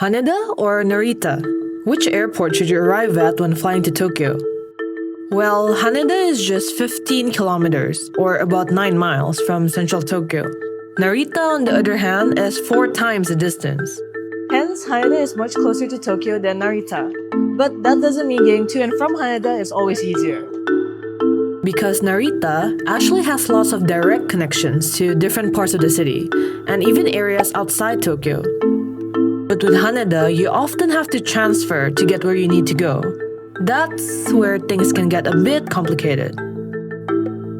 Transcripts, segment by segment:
Haneda or Narita? Which airport should you arrive at when flying to Tokyo? Well, Haneda is just 15 kilometers, or about 9 miles, from central Tokyo. Narita, on the other hand, is 4 times the distance. Hence, Haneda is much closer to Tokyo than Narita. But that doesn't mean getting to and from Haneda is always easier. Because Narita actually has lots of direct connections to different parts of the city, and even areas outside Tokyo. But with Haneda, you often have to transfer to get where you need to go. That's where things can get a bit complicated.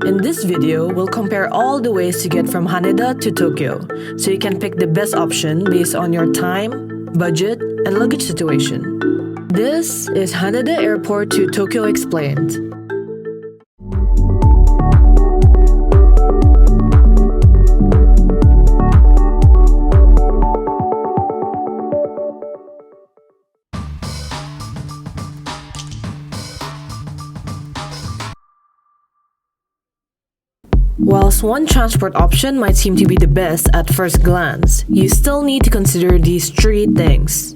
In this video, we'll compare all the ways to get from Haneda to Tokyo, so you can pick the best option based on your time, budget, and luggage situation. This is Haneda Airport to Tokyo Explained. Whilst one transport option might seem to be the best at first glance, you still need to consider these 3 things.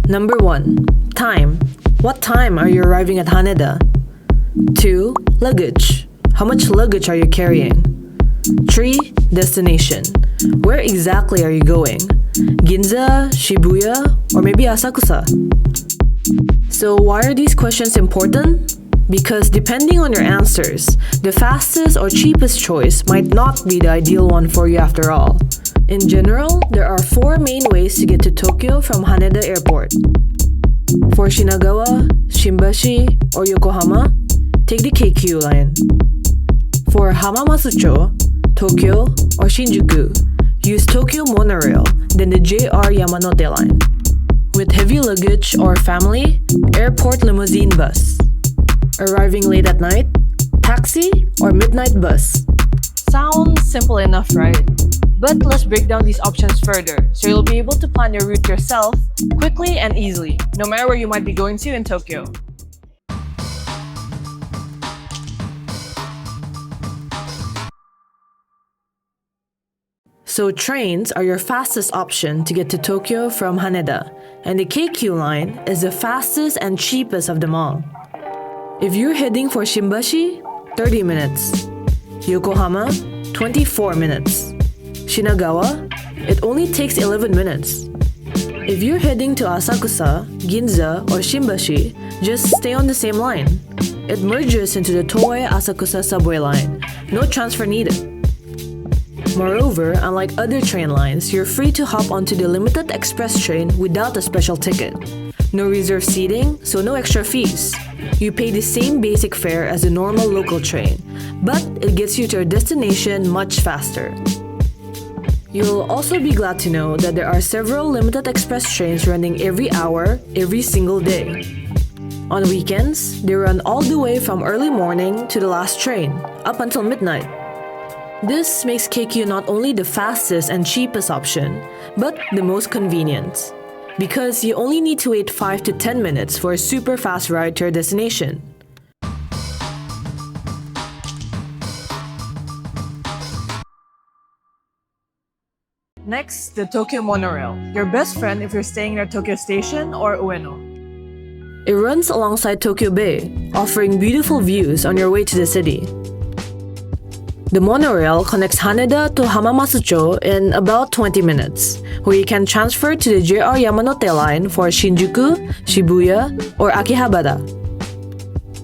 Number 1. Time. What time are you arriving at Haneda? 2. Luggage. How much luggage are you carrying? 3. Destination. Where exactly are you going? Ginza, Shibuya, or maybe Asakusa? So why are these questions important? Because depending on your answers, the fastest or cheapest choice might not be the ideal one for you after all. In general, there are 4 main ways to get to Tokyo from Haneda Airport. For Shinagawa, Shimbashi, or Yokohama, take the Keikyu Line. For Hamamasucho, Tokyo, or Shinjuku, use Tokyo Monorail, then the JR Yamanote Line. With heavy luggage or family, Airport Limousine Bus. Arriving late at night, taxi, or midnight bus. Sounds simple enough, right? But let's break down these options further, so you'll be able to plan your route yourself, quickly and easily, no matter where you might be going to in Tokyo. So trains are your fastest option to get to Tokyo from Haneda, and the Keikyu Line is the fastest and cheapest of them all. If you're heading for Shimbashi, 30 minutes. Yokohama, 24 minutes. Shinagawa, it only takes 11 minutes. If you're heading to Asakusa, Ginza, or Shimbashi, just stay on the same line. It merges into the Toei Asakusa subway line. No transfer needed. Moreover, unlike other train lines, you're free to hop onto the limited express train without a special ticket. No reserved seating, so no extra fees. You pay the same basic fare as a normal local train, but it gets you to your destination much faster. You'll also be glad to know that there are several limited express trains running every hour, every single day. On weekends, they run all the way from early morning to the last train, up until midnight. This makes Keikyu not only the fastest and cheapest option, but the most convenient. Because you only need to wait 5 to 10 minutes for a super fast ride to your destination. Next, the Tokyo Monorail, your best friend if you're staying near Tokyo Station or Ueno. It runs alongside Tokyo Bay, offering beautiful views on your way to the city. The monorail connects Haneda to Hamamasucho in about 20 minutes, where you can transfer to the JR Yamanote Line for Shinjuku, Shibuya, or Akihabara.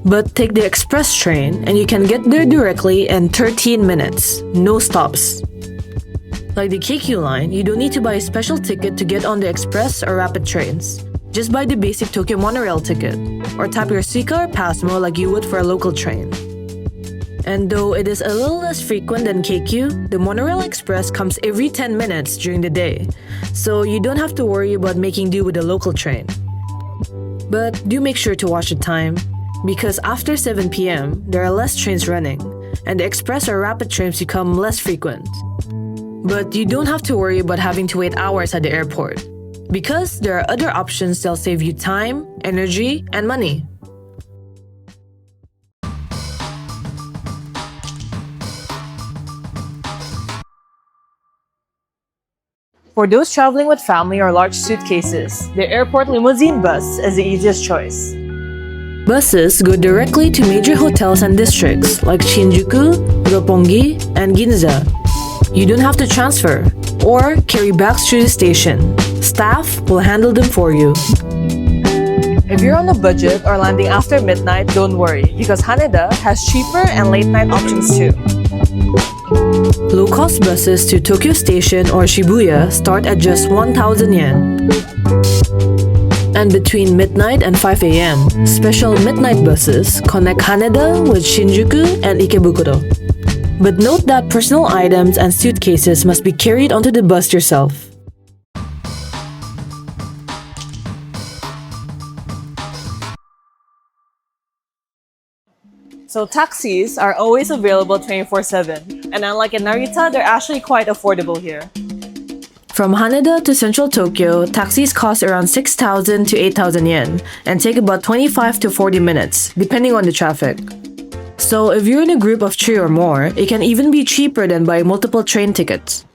But take the express train and you can get there directly in 13 minutes, no stops. Like the Keikyu Line, you don't need to buy a special ticket to get on the express or rapid trains. Just buy the basic Tokyo Monorail ticket, or tap your Suica or Pasmo like you would for a local train. And though it is a little less frequent than Keikyu, the Monorail Express comes every 10 minutes during the day, so you don't have to worry about making do with a local train. But do make sure to watch the time, because after 7 p.m., there are less trains running, and the express or rapid trains become less frequent. But you don't have to worry about having to wait hours at the airport, because there are other options that'll save you time, energy, and money. For those traveling with family or large suitcases, the airport limousine bus is the easiest choice. Buses go directly to major hotels and districts like Shinjuku, Roppongi, and Ginza. You don't have to transfer or carry bags through the station. Staff will handle them for you. If you're on a budget or landing after midnight, don't worry because Haneda has cheaper and late night options too. Low-cost buses to Tokyo Station or Shibuya start at just 1,000 yen. And between midnight and 5 a.m., special midnight buses connect Haneda with Shinjuku and Ikebukuro. But note that personal items and suitcases must be carried onto the bus yourself. So taxis are always available 24/7, and unlike in Narita, they're actually quite affordable here. From Haneda to central Tokyo, taxis cost around 6,000 to 8,000 yen and take about 25 to 40 minutes, depending on the traffic. So if you're in a group of 3 or more, it can even be cheaper than buying multiple train tickets.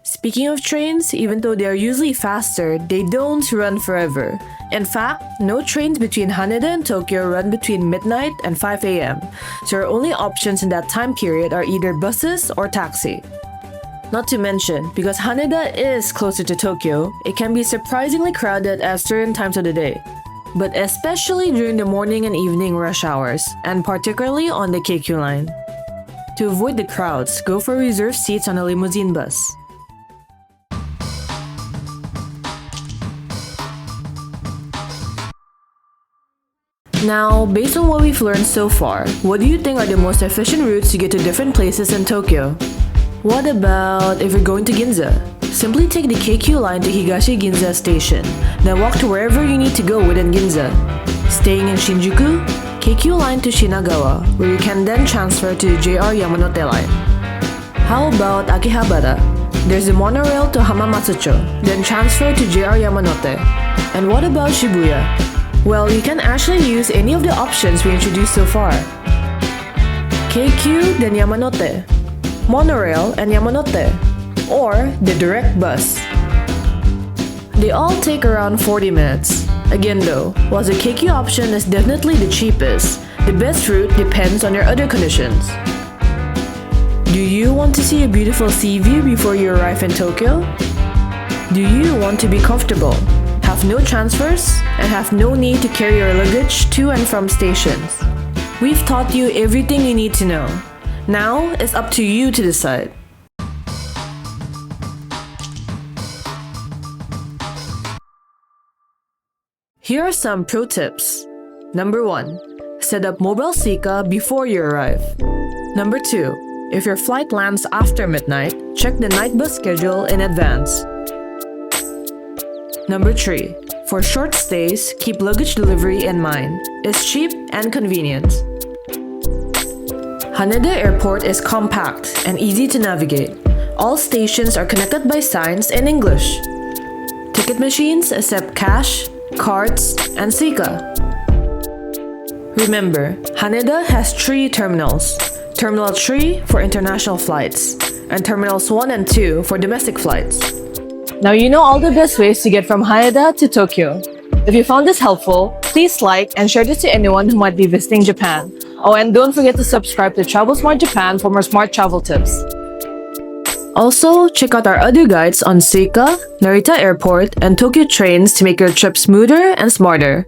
Speaking of trains, even though they are usually faster, they don't run forever. In fact, no trains between Haneda and Tokyo run between midnight and 5 a.m., so your only options in that time period are either buses or taxi. Not to mention, because Haneda is closer to Tokyo, it can be surprisingly crowded at certain times of the day. But especially during the morning and evening rush hours, and particularly on the Keikyu Line. To avoid the crowds, go for reserved seats on a limousine bus. Now, based on what we've learned so far, what do you think are the most efficient routes to get to different places in Tokyo? What about if you're going to Ginza? Simply take the Keikyu Line to Higashi Ginza Station, then walk to wherever you need to go within Ginza. Staying in Shinjuku, Keikyu Line to Shinagawa, where you can then transfer to the JR Yamanote Line. How about Akihabara? There's the monorail to Hamamatsucho, then transfer to JR Yamanote. And what about Shibuya? Well, you can actually use any of the options we introduced so far. Keikyu, then Yamanote, monorail and Yamanote, or the direct bus. They all take around 40 minutes. Again though, while the Keikyu option is definitely the cheapest, the best route depends on your other conditions. Do you want to see a beautiful sea view before you arrive in Tokyo? Do you want to be comfortable, have no transfers, and have no need to carry your luggage to and from stations? We've taught you everything you need to know. Now, it's up to you to decide. Here are some pro tips. Number 1. Set up mobile Sika before you arrive. Number 2. If your flight lands after midnight, check the night bus schedule in advance. Number 3. For short stays, keep luggage delivery in mind. It's cheap and convenient. Haneda Airport is compact and easy to navigate. All stations are connected by signs in English. Ticket machines accept cash, cards, and Sika. Remember, Haneda has 3 terminals. Terminal 3 for international flights, and Terminals 1 and 2 for domestic flights. Now you know all the best ways to get from Haneda to Tokyo. If you found this helpful, please like and share this to anyone who might be visiting Japan. Oh, and don't forget to subscribe to Travel Smart Japan for more smart travel tips. Also, check out our other guides on Seika, Narita Airport, and Tokyo trains to make your trip smoother and smarter.